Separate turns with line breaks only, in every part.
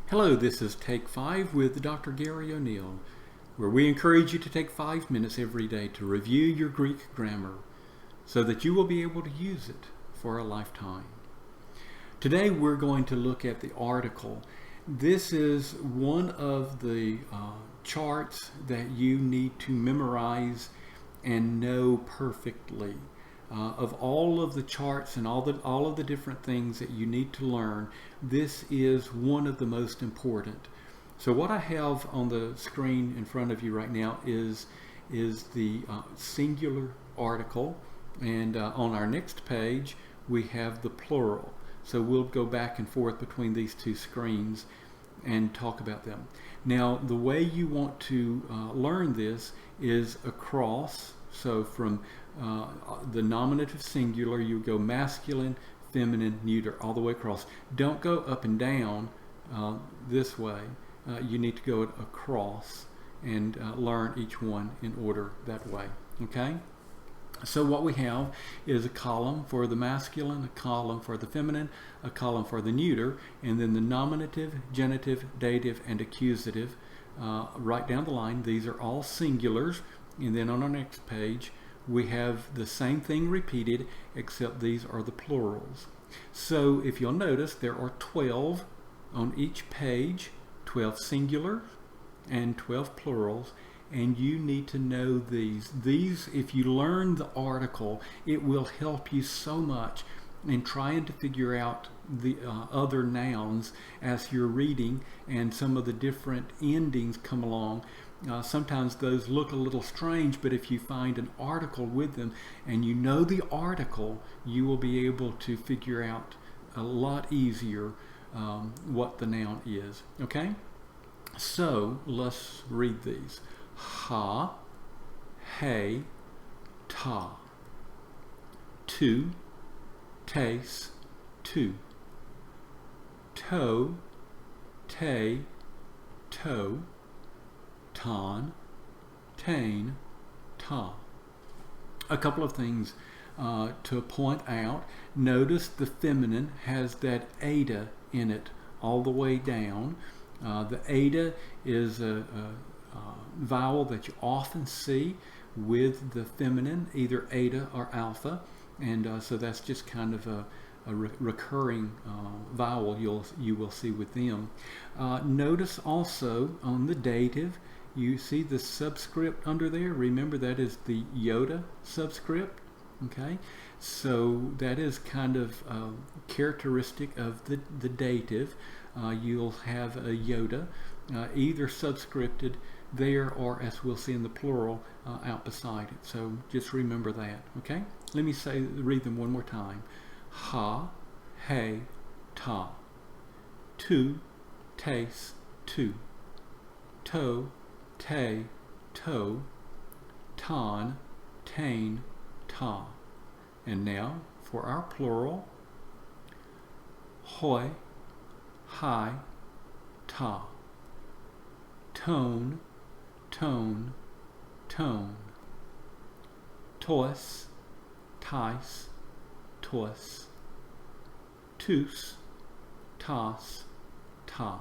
Hello, this is Take 5 with Dr. Gary O'Neill, where we encourage you to take 5 minutes every day to review your Greek grammar so that you will be able to use it for a lifetime. Today we're going to look at the article. This is one of the charts that you need to memorize and know perfectly. Of all of the charts and all of the different things that you need to learn, this is one of the most important. So what I have on the screen in front of you right now is the singular article, and on our next page we have the plural. So we'll go back and forth between these two screens and talk about them. Now the way you want to learn this is across. So from the nominative singular, you go masculine, feminine, neuter, all the way across. Don't go up and down this way. You need to go across and learn each one in order that way. Okay? So what we have is a column for the masculine, a column for the feminine, a column for the neuter, and then the nominative, genitive, dative, and accusative. Right down the line, these are all singulars. And then on our next page, we have the same thing repeated, except these are the plurals. So if you'll notice, there are 12 on each page, 12 singulars and 12 plurals, and you need to know these. These, if you learn the article, it will help you so much in trying to figure out the other nouns as you're reading, and some of the different endings come along. Sometimes those look a little strange, but if you find an article with them and you know the article, you will be able to figure out a lot easier what the noun is. Okay? So let's read these. Ha, hey, ta. To, taste, to. To, te, to. Ton, tain, ta. A couple of things to point out. Notice the feminine has that eta in it all the way down. The eta is a vowel that you often see with the feminine, either eta or alpha, and so that's just kind of a recurring vowel you will see with them. Notice also on the dative, you see the subscript under there. Remember, that is the iota subscript. Okay, so that is kind of characteristic of the dative. You'll have a iota, either subscripted there or, as we'll see in the plural, out beside it. So just remember that. Okay, let me read them one more time. Ha, hey, ta. To, taste, to. To, te, to. Ton, tain, ta. And now for our plural. Hoi, hi, ta. Tone, tone, tone. Tois, tais, tois. Tus, tas, ta.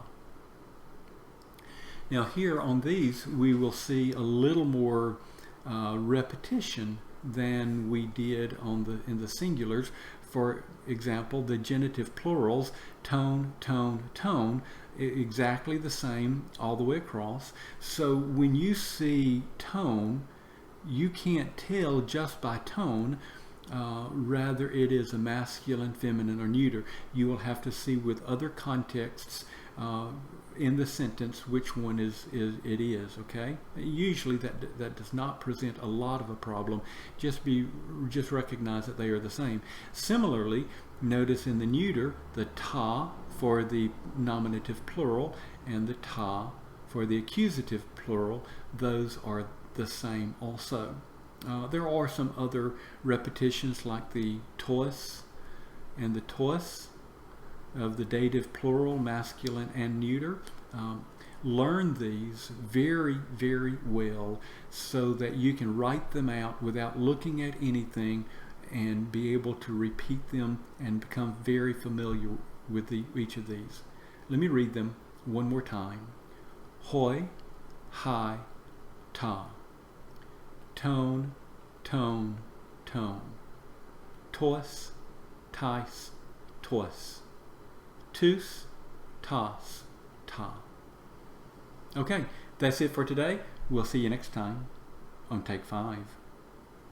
Now here on these we will see a little more repetition than we did in the singulars. For example, the genitive plurals, tone, tone, tone, exactly the same all the way across. So when you see tone, you can't tell just by tone rather it is a masculine, feminine, or neuter. You will have to see with other contexts in the sentence which one it is. Okay, usually that does not present a lot of a problem. Just recognize that they are the same. Similarly, notice in the neuter the ta for the nominative plural and the ta for the accusative plural. Those are the same also. There are some other repetitions like the tois and the tois of the dative plural, masculine and neuter. Learn these very, very well so that you can write them out without looking at anything and be able to repeat them and become very familiar with each of these. Let me read them One more time. Hoi, hi, ta. Tone, tone, tone. Tois, tis, tois. Tus, tas, ta. Okay, that's it for today. We'll see you next time on Take 5.